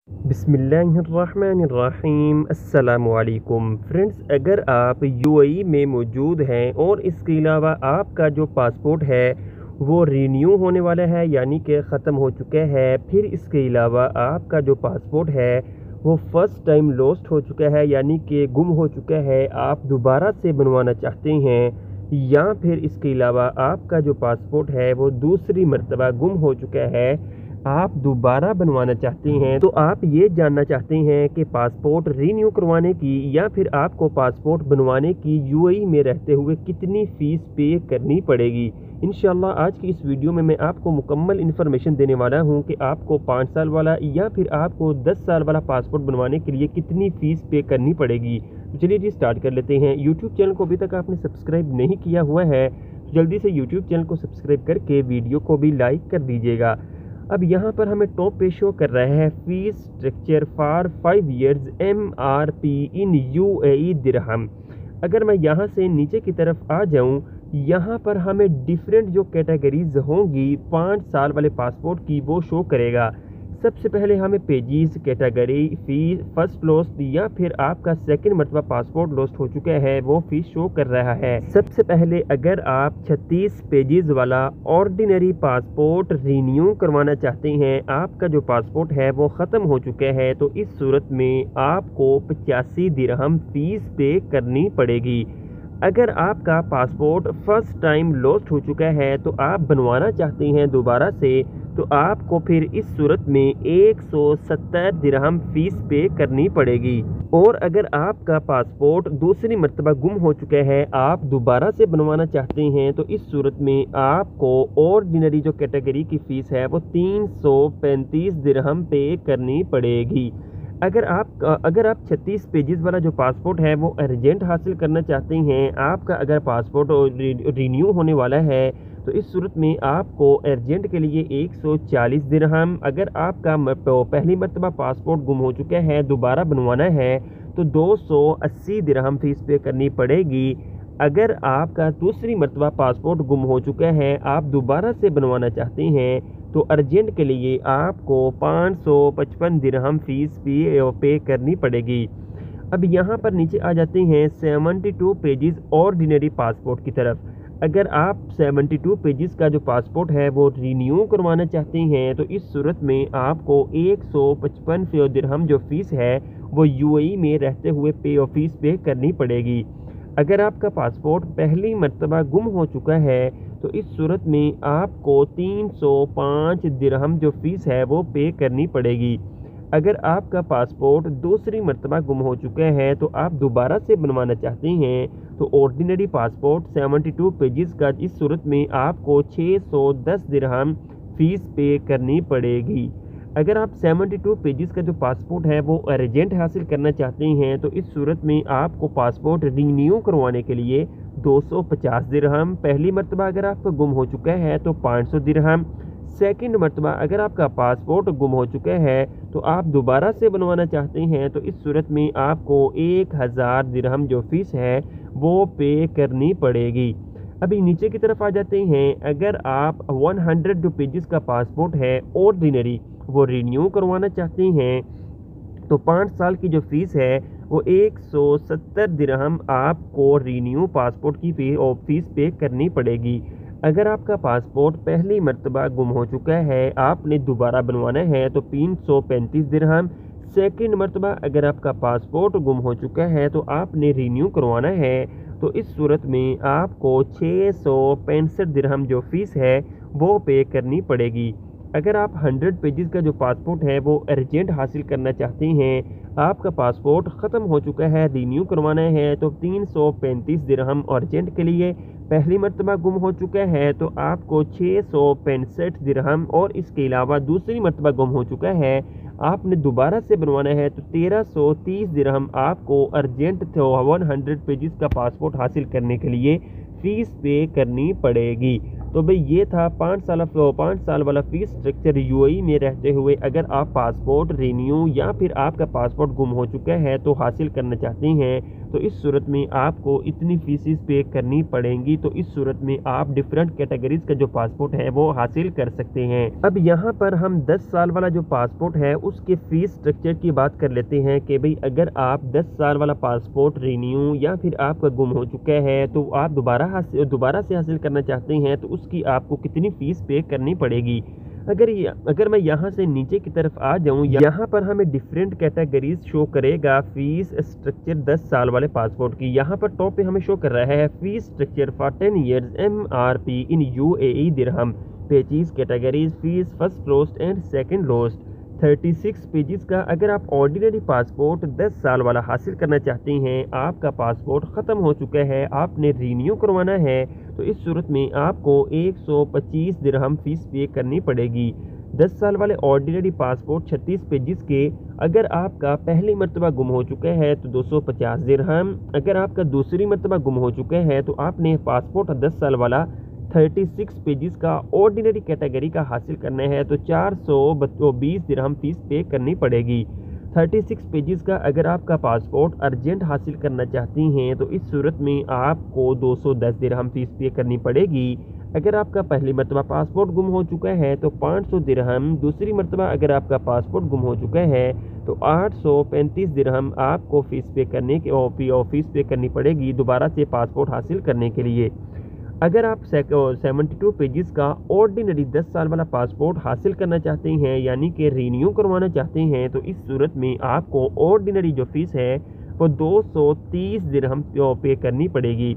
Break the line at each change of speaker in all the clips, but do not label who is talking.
बिस्मिल्लाहिर्रहमानिर्रहीम। अस्सलाम वालेकुम फ्रेंड्स, अगर आप यूएई में मौजूद हैं और इसके अलावा आपका जो पासपोर्ट है वो रीन्यू होने वाला है, यानी कि ख़त्म हो चुका है, फिर इसके अलावा आपका जो पासपोर्ट है वो फ़र्स्ट टाइम लॉस्ट हो चुका है, यानी कि गुम हो चुका है, आप दोबारा से बनवाना चाहते हैं, या फिर इसके अलावा आपका जो पासपोर्ट है वो दूसरी मर्तबा गुम हो चुका है, आप दोबारा बनवाना चाहते हैं, तो आप ये जानना चाहते हैं कि पासपोर्ट रीन्यू करवाने की या फिर आपको पासपोर्ट बनवाने की यूएई में रहते हुए कितनी फ़ीस पे करनी पड़ेगी। इंशाल्लाह आज की इस वीडियो में मैं आपको मुकम्मल इन्फॉर्मेशन देने वाला हूं कि आपको 5 साल वाला या फिर आपको 10 साल वाला पासपोर्ट बनवाने के लिए कितनी फ़ीस पे करनी पड़ेगी। तो चलिए जी स्टार्ट कर लेते हैं। यूट्यूब चैनल को अभी तक आपने सब्सक्राइब नहीं किया हुआ है तो जल्दी से यूट्यूब चैनल को सब्सक्राइब करके वीडियो को भी लाइक कर दीजिएगा। अब यहाँ पर हमें टॉप पे शो कर रहा है fees structure for 5 years MRP in UAE दिरहम। अगर मैं यहाँ से नीचे की तरफ आ जाऊँ, यहाँ पर हमें डिफरेंट जो कैटेगरीज होंगी 5 साल वाले पासपोर्ट की वो शो करेगा। सबसे पहले हमें pages, category, fees, first lost या फिर आपका सेकंड मरतबा पासपोर्ट लॉस्ट हो चुका है वो फीस शो कर रहा है। सबसे पहले अगर आप 36 पेजेस वाला ऑर्डिनरी पासपोर्ट रीन्यू करवाना चाहते हैं, आपका जो पासपोर्ट है वो ख़त्म हो चुका है, तो इस सूरत में आपको 85 दिरहम फीस पे करनी पड़ेगी। अगर आपका पासपोर्ट फर्स्ट टाइम लॉस्ट हो चुका है तो आप बनवाना चाहते हैं दोबारा से, तो आपको फिर इस सूरत में 170 दिरहम फीस पे करनी पड़ेगी। और अगर आपका पासपोर्ट दूसरी मर्तबा गुम हो चुका है, आप दोबारा से बनवाना चाहते हैं, तो इस सूरत में आपको ऑर्डिनरी जो कैटेगरी की फ़ीस है वो 335 दिरहम पे करनी पड़ेगी। अगर आप 36 पेजेस वाला जो पासपोर्ट है वो अर्जेंट हासिल करना चाहते हैं, आपका अगर पासपोर्ट रीन्यू होने वाला है, तो इस सूरत में आपको अर्जेंट के लिए 140 दिरहम, अगर आपका पहली मरतबा पासपोर्ट गुम हो चुका है दोबारा बनवाना है तो 280 दिरहम फीस पे करनी पड़ेगी। अगर आपका दूसरी मरतबा पासपोर्ट गुम हो चुका है, आप दोबारा से बनवाना चाहते हैं, तो अर्जेंट के लिए आपको 555 दिरहम फीस पे करनी पड़ेगी। अब यहाँ पर नीचे आ जाते हैं 72 पेजेस ऑर्डिनरी पासपोर्ट की तरफ। अगर आप 72 पेजेस का जो पासपोर्ट है वो रीन्यू करवाना चाहते हैं, तो इस सूरत में आपको 155 दिरहम जो फ़ीस है वो यूएई में रहते हुए फीस पे करनी पड़ेगी। अगर आपका पासपोर्ट पहली मर्तबा गुम हो चुका है, तो इस सूरत में आपको 305 दिरहम जो फ़ीस है वो पे करनी पड़ेगी। अगर आपका पासपोर्ट दूसरी मर्तबा गुम हो चुका है तो आप दोबारा से बनवाना चाहते हैं, तो ऑर्डिनरी पासपोर्ट 72 पेजेस का इस सूरत में आपको 610 दिरहम फ़ीस पे करनी पड़ेगी। अगर आप 72 पेजेस का जो पासपोर्ट है वो अर्जेंट हासिल करना चाहते हैं, तो इस सूरत में आपको पासपोर्ट रीन्यू करवाने के लिए 250 दिरहम, पहली मरतबा अगर आपका गुम हो चुका है तो 500 दिरहम, सेकंड मरतबा अगर आपका पासपोर्ट गुम हो चुका है तो आप दोबारा से बनवाना चाहते हैं, तो इस सूरत में आपको 1000 दिरहम जो फ़ीस है वो पे करनी पड़ेगी। अभी नीचे की तरफ आ जाते हैं। अगर आप 100 पेजेस का पासपोर्ट है ऑर्डिनरी वो रीन्यू करवाना चाहते हैं, तो 5 साल की जो फ़ीस है वो 170 दिरहम आपको रीन्यू पासपोर्ट की फ़ीस पे करनी पड़ेगी। अगर आपका पासपोर्ट पहली मर्तबा गुम हो चुका है, आपने दोबारा बनवाना है, तो 335 दिरहम, सेकंड मर्तबा अगर आपका पासपोर्ट गुम हो चुका है तो आपने रीन्यू करवाना है, तो इस सूरत में आपको 665 दिरहम जो फ़ीस है वो पे करनी पड़ेगी। अगर आप 100 पेजेस का जो पासपोर्ट है वो अर्जेंट हासिल करना चाहते हैं, आपका पासपोर्ट ख़त्म हो चुका है, रीन्यू करवाना है, तो 335 दिरहम अर्जेंट के लिए, पहली मरतबा गुम हो चुका है तो आपको 665 दिरहम, और इसके अलावा दूसरी मरतबा गुम हो चुका है आपने दोबारा से बनवाना है तो 1330 दिरहम आपको अर्जेंट 100 पेजेस का पासपोर्ट हासिल करने के लिए फ़ीस पे करनी पड़ेगी। तो भाई ये था 5 साल वाला फ़ीस स्ट्रक्चर यूएई में रहते हुए। अगर आप पासपोर्ट रीन्यू या फिर आपका पासपोर्ट गुम हो चुका है तो हासिल करना चाहते हैं, तो इस सूरत में आपको इतनी फीसिस पे करनी पड़ेंगी। तो इस सूरत में आप डिफरेंट कैटेगरीज का जो पासपोर्ट है वो हासिल कर सकते हैं। अब यहाँ पर हम 10 साल वाला जो पासपोर्ट है उसके फीस स्ट्रक्चर की बात कर लेते हैं कि भाई अगर आप 10 साल वाला पासपोर्ट रिन्यू या फिर आपका गुम हो चुका है तो आप दोबारा से हासिल करना चाहते हैं तो उसकी आपको कितनी फ़ीस पे करनी पड़ेगी। अगर मैं यहाँ से नीचे की तरफ आ जाऊँ, यहाँ पर हमें डिफरेंट कैटेगरीज शो करेगा फीस स्ट्रक्चर 10 साल वाले पासपोर्ट की। यहाँ पर टॉप पे हमें शो कर रहा है fees structure for 10 years MRP in UAE dirham, pages categories fees first lost and second lost, 36 pages का। अगर आप ऑर्डिनरी पासपोर्ट 10 साल वाला हासिल करना चाहते हैं, आपका पासपोर्ट ख़त्म हो चुका है, आपने रीन्यू करवाना है, तो इस सूरत में आपको 125 दिरहम फ़ीस पे करनी पड़ेगी। 10 साल वाले ऑर्डिनरी पासपोर्ट 36 पेजेस के अगर आपका पहली मरतबा गुम हो चुका है तो 250 दिरहम। अगर आपका दूसरी मरतबा गुम हो चुका है तो आपने पासपोर्ट 10 साल वाला 36 पेजेस का ऑर्डिनरी कैटेगरी का हासिल करना है तो 420 दिरहम फ़ीस पे करनी पड़ेगी। 36 पेजेस का अगर आपका पासपोर्ट अर्जेंट हासिल करना चाहती हैं तो इस सूरत में आपको 210 दिरहम फ़ीस पे करनी पड़ेगी। अगर आपका पहली मरतबा पासपोर्ट गुम हो चुका है तो 500 दिरहम, दूसरी मरतबा अगर आपका पासपोर्ट गुम हो चुका है तो 835 दिरहम आपको फ़ीस पे करनी पड़ेगी दोबारा से पासपोर्ट हासिल करने के लिए। अगर आप 72 पेजेस का ऑर्डिनरी 10 साल वाला पासपोर्ट हासिल करना चाहते हैं यानी कि रीन्यू करवाना चाहते हैं तो इस सूरत में आपको ऑर्डिनरी जो फ़ीस है वो 230 दिरहम पे करनी पड़ेगी।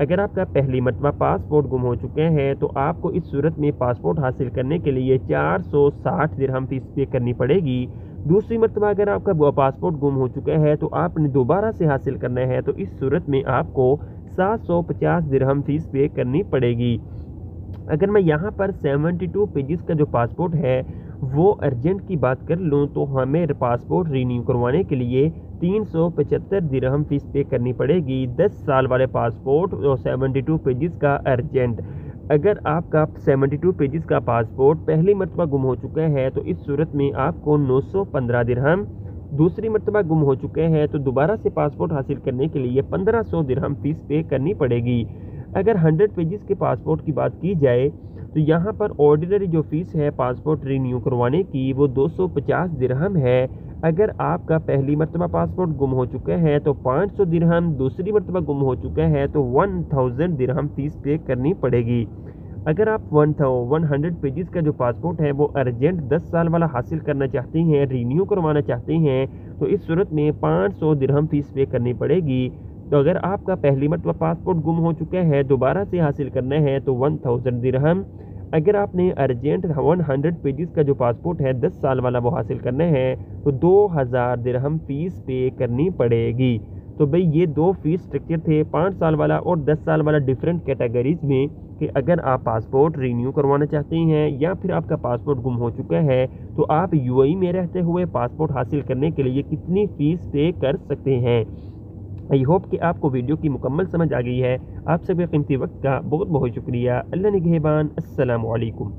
अगर आपका पहली मरतबा पासपोर्ट गुम हो चुके हैं तो आपको इस सूरत में पासपोर्ट हासिल करने के लिए 460 दिरहम फ़ीस पे करनी पड़ेगी। दूसरी मरतबा अगर आपका पासपोर्ट गुम हो चुका है तो आपने दोबारा से हासिल करना है तो इस सूरत में आपको 750 दिरहम फ़ीस पे करनी पड़ेगी। अगर मैं यहाँ पर 72 पेजेस का जो पासपोर्ट है वो अर्जेंट की बात कर लूँ तो हमें पासपोर्ट रीन्यू करवाने के लिए 375 दिरहम फ़ीस पे करनी पड़ेगी। 10 साल वाले पासपोर्ट और 72 पेजेस का अर्जेंट। अगर आपका 72 पेजेस का पासपोर्ट पहली मरतबा गुम हो चुका है तो इस सूरत में आपको 915 दिरहम, दूसरी मरतबा गुम हो चुके हैं तो दोबारा से पासपोर्ट हासिल करने के लिए 1500 दिरहम फ़ीस पे करनी पड़ेगी। अगर 100 पेजेस के पासपोर्ट की बात की जाए तो यहाँ पर ऑर्डिनरी जो फ़ीस है पासपोर्ट रीन्यू करवाने की वो 250 दिरहम है। अगर आपका पहली मरतबा पासपोर्ट गुम हो चुका है तो 500 दिरहम, दूसरी मरतबा गुम हो चुका है तो 1000 दिरहम फ़ीस पे करनी पड़ेगी। अगर आप 100 पेजेस का जो पासपोर्ट है वो अर्जेंट 10 साल वाला हासिल करना चाहते हैं, रीन्यू करवाना चाहते हैं तो इस सूरत में 500 दिरहम फ़ीस पे करनी पड़ेगी। तो अगर आपका पहली मरतबा पासपोर्ट गुम हो चुका है, दोबारा से हासिल करना है तो 1000 दिरहम। अगर आपने अर्जेंट 100 पेजेस का जो पासपोर्ट है 10 साल वाला वो हासिल करना है तो 2000 दिरहम फ़ीस पे करनी पड़ेगी। तो भाई ये दो फ़ीस स्ट्रक्चर थे, 5 साल वाला और 10 साल वाला डिफरेंट कैटेगरीज में, कि अगर आप पासपोर्ट रीन्यू करवाना चाहते हैं या फिर आपका पासपोर्ट गुम हो चुका है तो आप UAE में रहते हुए पासपोर्ट हासिल करने के लिए कितनी फ़ीस पे कर सकते हैं। आई होप कि आपको वीडियो की मुकम्मल समझ आ गई है। आप सभी कीमती वक्त का बहुत बहुत शुक्रिया। अल्लाह निगहबान। अस्सलामु अलैकुम।